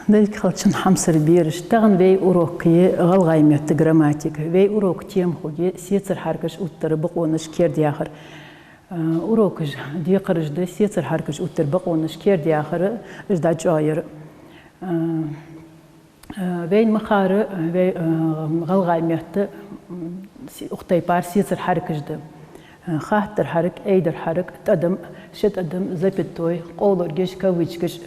Дайк халчын хамсыр беріш, тағын вей урокки ғалғайметті грамматика, вей урок тем хуги сецер харкаш уттары бұқоныш керді яқыр. Урокыш дейқырышды сецер харкаш уттары бұқоныш керді яқыры ұжда жайыр. Вей мақары вей ғалғайметті ұқтай пар сецер харкашды. Хаттыр харк, эйдер харк, тадым, шет адым, запятой, қолыр геш, кавычкаш,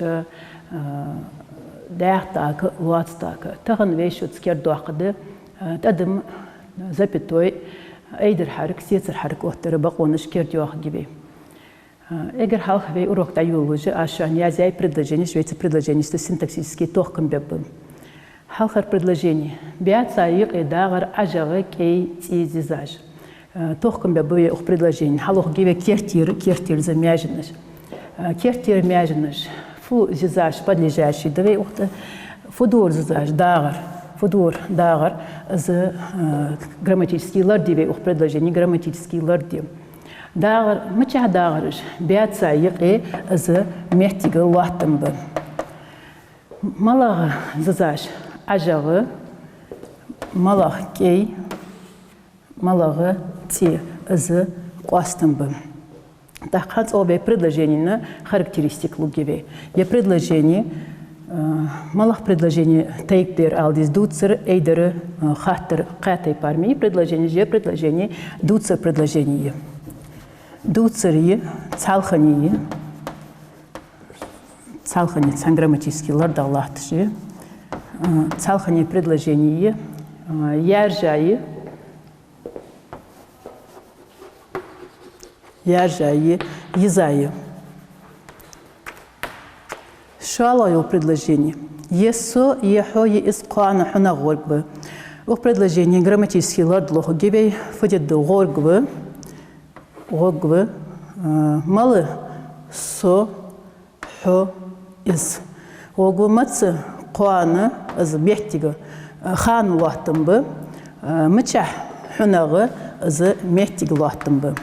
даяқтағы, луатстағы. Тағын вейшут скердуақыды, тадым, запятой, эйдер харк, сецер харк оқтары бақоныш кердуақы гебе. Эгер халх вей урокта юлужы, ашан язяй предложение, швейцы предложение, что синтаксический тохкам беббым. Халхар предложение. Биаца иқ эдағыр ажағы кей тизизаж. Тохкам беббы ух предложение. Халох гебе кертир за мяжыныш. Кертир мяжыныш. Фу зизаж подлежащий. Давай ухта фудор зизаж, дағыр. Фудор дағыр за грамматический лардивей ух предложение, грамматический лардив. Дағыр, мыча дағырыш, биаца иқи за мехтигі луаттымбы. Малағы зизаж ажағы, малақ кей, малағы те за қуастымбы. Так, обе предложения характеристик лугиве. Я предложение, малых предложений тейктер алдис дуцер, эйдер хаттер катай парми предложение, же предложение дуцер предложение. Дуцерие, цалхание, грамматический лардаллахтши, цалхание предложение, яржаи, Яржаи, езаи. Шалаю предложение. Есо ехои из куана хуна горгбы. В предложении грамматический лад лохо гибей фадет до горгбы. Горгбы. Малы со хо из. Горгбы мацы куана из мехтига хан лахтымбы. Мыча хунагы из мехтига лахтымбы.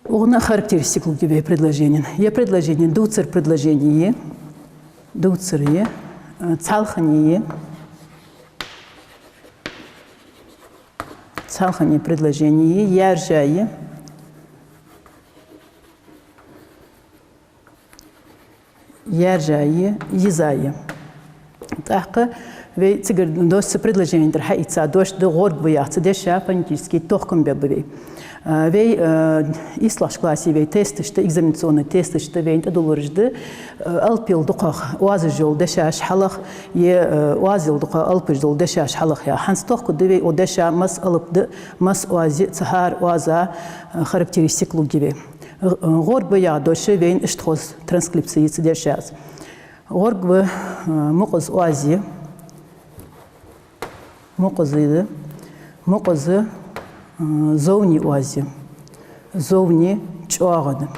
Угна характеристику гибе предложение. Я предложение дуцер предложение, дуцерие, цалхание предложение, яржае, езае. Так, вы цигар дос предложение дерхайца, дос до горг бояться, деша фонетический тохком бебе. Вей ислаш классе вей тесты, что экзаменационные тесты, что вей тадулуржды, алпил дуках уазжол дешаш халах, е уазил дука алпиждол дешаш халах я. Ханс тохку девей о деша мас алпд мас уази цахар уаза характеристик лугиве. Горг боя доше вей иштхоз транскрипции цедешаз. Горг б мукоз уази, мукозиды, мукозы зовни уази, зовни чуагады.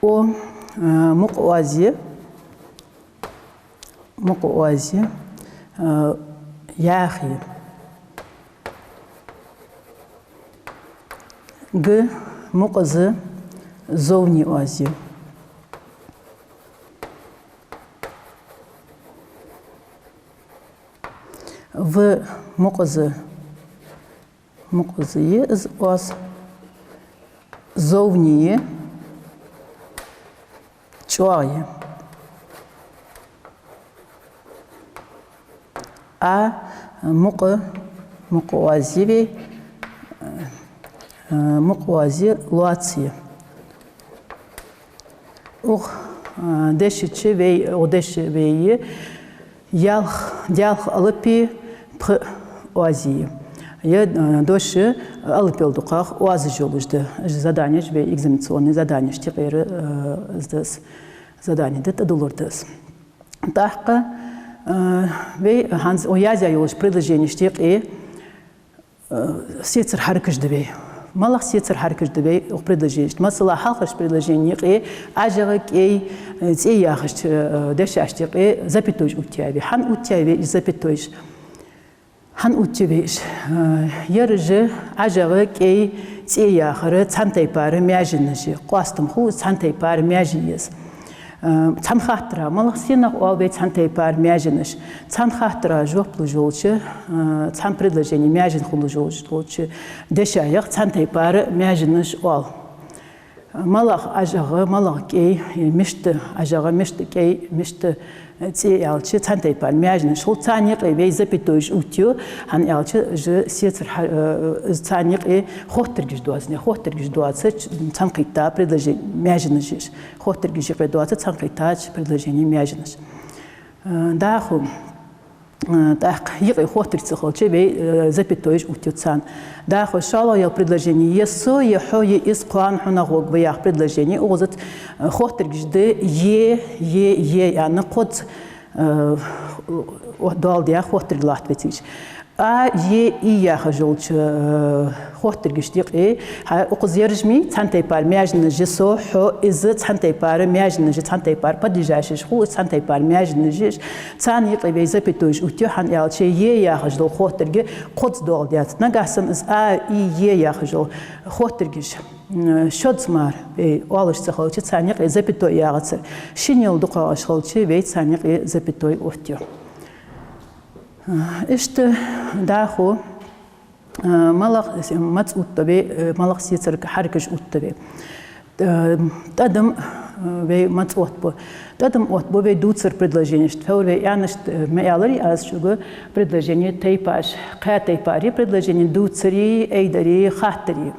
О мук уази, яхи. Г мукозы зовни уази. В мукозы из уаз зовни чуаги. А мукуази луации. Ух дешичи вей одеши вей ялх алыпи п уази. Я доши алыпил дуках уазы жолужды. Задание вей экзаменационные задания теперь здесь задание это долордес. Так вей ханс оязя юлш предложение штек сецер харкаш дебей. Малах сецер харкаш дебей предложение. Масала халхаш предложение ажагак яхаш дешаштек запятойш утяви. Хан утяви запятойш. Хан утявиш. Яржи ажагак яхары цантай пары мяжиныши. Қуастым ху цантай пары мяжиес. цанхатра малахсина уалбе цантейпар мяжиныш цанхатра жоплу жолчы цан предложение мяжин хулу жолчы дешаях цантейпар мяжиныш уал малах ажага малах кей мишты ажага мишты кей мишты те ялчы цантейпар мяжиныш хул цаник вей запятойж утю хан ялчы же сецер цаник хоттергиш дуацы цанкайта предложение мяжиныш хоттергиш дуацы цанкайта предложение мяжиныш даху так ей хоттергцы холче вей запятойж утю цан даху шало я предложение есо ехое из план хунагог веях предложение озат хоттергиш де е аны код далдия хоттерлат ветич я хожулч хоттергиш дик уқзержми цантайпар мяжны жесо хо из цантайпар мяжны же цантайпар падижашиш ху цантайпар мяжны жеш цан иқвей запятойж утю хан ялче я хожул хоттерге қоц далдият нагасан из я хожул хоттергиш шодсмар олыш цахолче цаник запятой ягацер шинел дукаш холче вей цаник запятой офтю иште даху малах мац уттабе малах сицер харкаш уттабе тадам вей мац отбо тадам отбо вей дуцер предложение что вей янышт меялари аз шуго предложение тейпаш катейпари предложение дуцери эйдари хаттери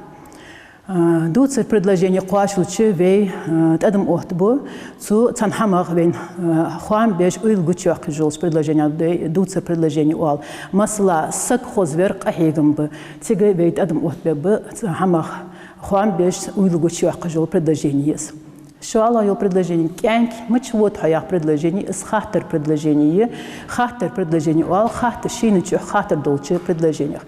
дуцер предложение қуашылчы вей тадам отбо цу цанхамах вен хуам беш уйл гучок жолс предложение дуцер предложение уал масла сак хозвер қахегамбы тиге вей тадам отбе цанхамах хуам беш уйл гучок жол предложение шуала ел предложение кянк мыч вот хаях предложение из хаттер предложение уал хаттер шиничу хаттер долче предложение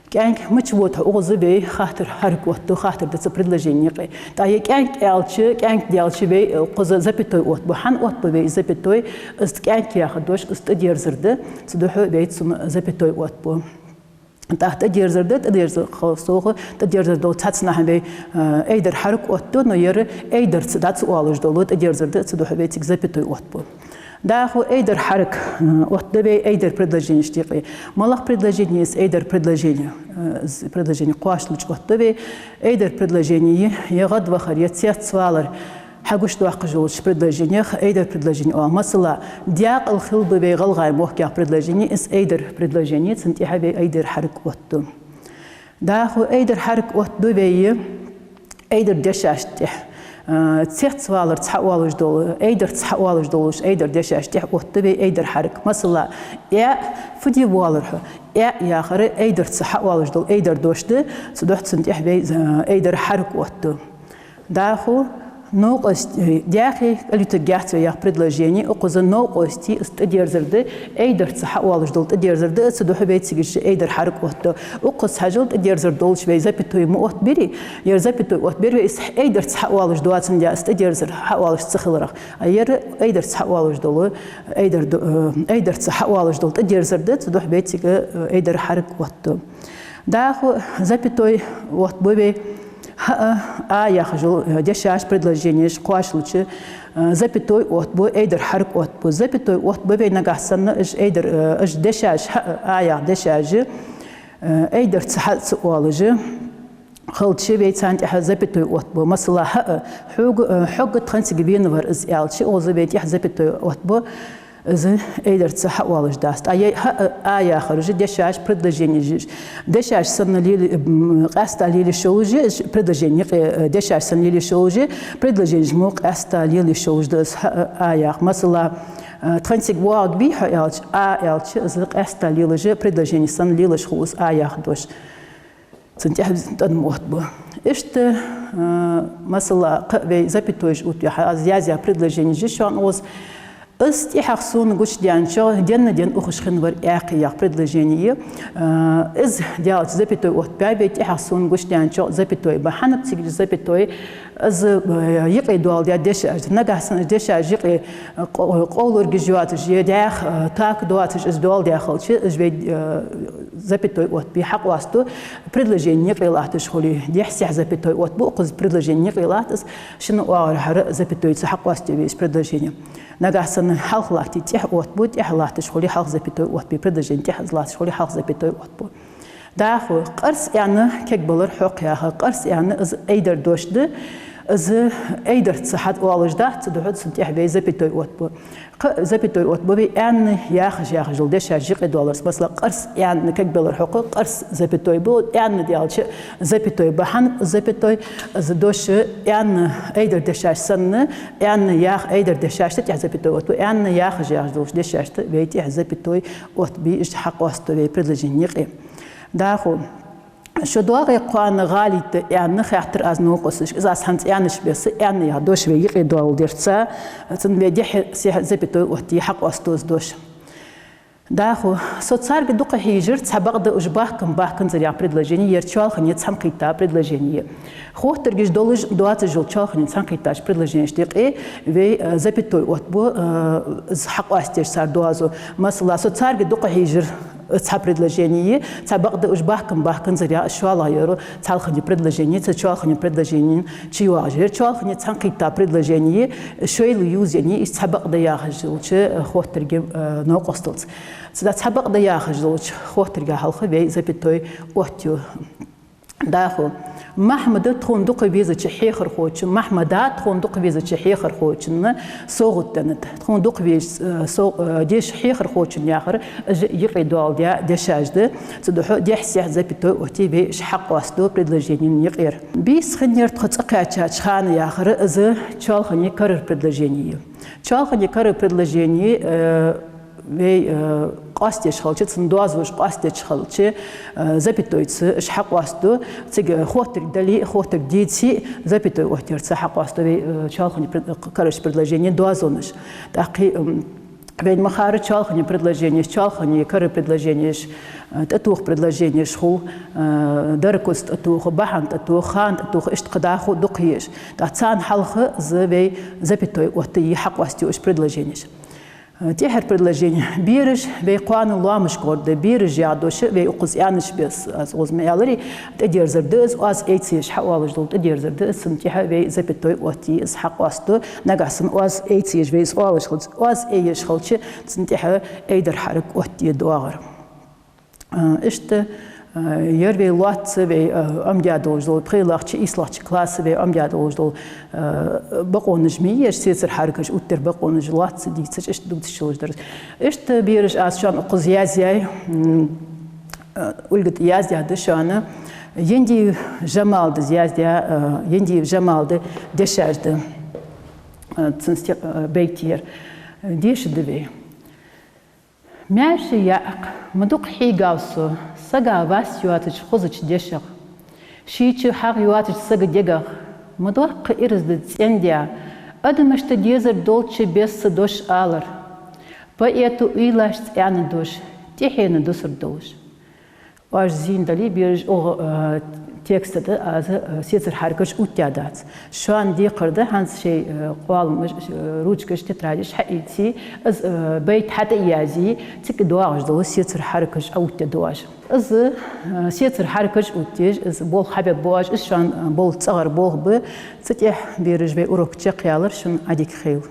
кянк мыч вот озыбей хаттер харкоту хаттер дца предложение та я кянк элче кянк делче бей коза запятой от бахан от бей запятой из кянк я ходош из дерзерде цдуху бей запятой от бо تحت ديرزرد ديرز خاصوه ديرزرد تاتسنا هم بي ايدر حرك اوتو نير ايدر تدات سوالج دولت ديرزرد تدو حبيتك زبيتو اوتبو داخو ايدر حرك اوت بي ايدر предложение штиقي малах предложение с ايدر предложение قواшлыч اوت بي ايدر предложение يغد وخر يتسيت سوالر حقوش دوق جولش предложение ايدر предложение او مثلا دياق الخلب بي غلغاي موحكا предложение اس ايدر предложение سنتي حبي ايدر حرك اوتو داخو ايدر حرك اوتو بي ايدر دشاشتح تسيت سوالر تحوالج دول ايدر تحوالج دولش ايدر دشاشتح اوتو بي ايدر حرك مثلا يا فدي والر يا اخر ايدر تحوالج دول ايدر دوشد صدحت سنتي حبي ايدر حرك اوتو داخو نوقسти дяхи алютагяцо я предложение окоза ноқости стадерзерде эйдер цахавалждол тадерзерде цдухбейтсигиш эйдер харкотто окоз хажол тадерзердол швей запятой му от бери ер запятой от бери ис эйдер цахавалждуацын я стадерзер хавалж цахылрах айер эйдер цахавалждол эйдер цахавалждол тадерзерде цдухбейтсиге эйдер харкотто даху запятой от бобе я хожу дешаш предложение шквашлуче запятой отбо эйдер харк отбо запятой отбо бей нагасан эйдер дешаш я дешажи эйдер цхат суалжи خلتشي بيتسانت حزبتوي أطبو مثلا حق تخنسي بينور إز إلشي أو زبيت يحزبتوي أطبو إذا أيدر تصح والش داست آية خرج دشاش предложение جيش دشاش سن ليل قاستا ليل شوجي предложение دشاش سن ليل شوجي предложение مو قاستا ليل شوج داس آية مثلا تخنسي واق بي حيالش آيالش إذا قاستا ليل جي предложение سن ليل شخوص آية دوش سنتيح تدم أطبو إشت مثلا قبي запятоешь утя азиазия предложение جيش شان أوز استحقون قش ديانشوا دين أخشخن ور أقيا предложение إز ديال زبيتوي وتباي بيتحقون قش ديانشوا زبيتوي بحنب تيجي زبيتوي از یکی دوال دیا دشاج نگهسن دشاج یکی قولور گجواتش یدیخ تاک دواتش از دوال دیا خالچ از بی запятой от би حق واسطو предложение قيلاتش خلي ديحسي запятой от بوقز предложение قيلاتس شنو واره запятой حق واسطو بيش предложение نگهسن حق لاتي تيح от بود احلاتش خلي حق запятой от بي предложение تيح لاتش خلي حق запятой от بود داخل قرص يعني كقبلر حق يا قرص يعني از ايدر دوشد از ايدر تصحت والجدات تدعود سنتيح بي запятой от بو запятой от بو يعني ياخج دشاج $10 مثلا قرص يعني كقبلر حق قرص запятой بو يعني ديالش запятой بحن запятой از دوش يعني ايدر دشاج سن يعني ياخ ايدر دشاج تيح запятой от يعني ياخج دشاج بيتي запятой от بي حق واسطه بي предложение داخل شو دواغي قوان غالي يعني خاطر از نوقسش اذا سنت يعني بس يعني يدوش بيقي دول ديرتسا تن بيدح سي زبيتو وقتي حق واستوز دوش داخل соцар بدق هيجر سبق د اشباهكم باهكن زريا предложение يرчал хнет сам кита предложение хохтер гиш долж 20 жыл чал хнет сам киташ предложение штиqi ve запятой от бу حق واستش сар дуазу масла соцар بدق هيجر ца предложение сабақ да ушбахкам бахкан заря шуала йору цалхани предложение цалхани предложение чиуа жер чалхани цанқита предложение шойл юзени из сабақ да яхжулче хохтерге ноқостылц сада сабақ да яхжулч хохтерге халқы вей запятой оттю даху محمد تخون دق بيزة حيخر خوش محمدات تخون دق بيزة حيخر خوش صوغت تنت تخون دق بيز صوغ ديش حيخر خوش ياخر يقي دوال ديا ديشاج ده تدحو ديح سيح زبيتو وتي بيش حق واستو предложение يقير بيس خنير تخص قاچا خان ياخر از چال خني كرر предложение چال خني كرر предложение وي قاستيش خالتش صندوق وش قاستيش خالتش زبيتويتس إيش حق واستو تيجي خوتر دلي خوتر ديتسي زبيتوي وحتيرتس حق واستو شالخني كارش предложение دوازونش تاقي بين مخارج شالخني предложение شالخني كار предложение تأتوخ предложение شخو دركوست تأتوخ بحن تأتوخ خان تأتوخ إيش قداخو دقيش تأتسان حلخ زبي زبيتوي وحتي حق واستو إيش предложение تيحر предложение بيرج بيقوان الله مش قرد بيرج يعدوش بيقص يعنش بس از اوز ميالري تدير زردز واز ايتسيش حوالج دول تدير زردز سنتيها بي زبيتوي واتي اس حق واستو نغاسن واز ايتسيش بيس اوالج خلص واز ايش خلص سنتيها ايدر حرك واتي دواغر اشت يربي لات بي امدادوج دول بريلاخ ايسلاخ كلاس بي امدادوج دول بقونج مي سيسر حركش اوتر بقونج لات ديتش اش دوت شوج درس اشت بيرش اسشان قزيازياي ولقت يازيا دشانه يندي جمال دزيازيا يندي جمال دشاجد تنستي بيتير ديش دبي ماشي ياق مدوق حيقاوسو ساقا باس يواتش خوزش ديشق شيچو حق يواتش ساقا ديقق مدوق إرز دتسنديا أدمشت ديزر دولچ بيس دوش آلر поэту إيلاش تسعان دوش تيحين دوسر دوش واش زين دالي بيرج او تكست ده از سيتر حركش اوتيادات شان دي قرده هانس شي قوال روجكش تتراجش حقيتي از بيت حتى يازي تك دواج دو سيتر حركش اوت دواج از سيتر حركش اوتيج از بول حبيب بواج از شان بول صغر بول ب تتيح بيرج بي اوروك تشقيالر شن اديك خيل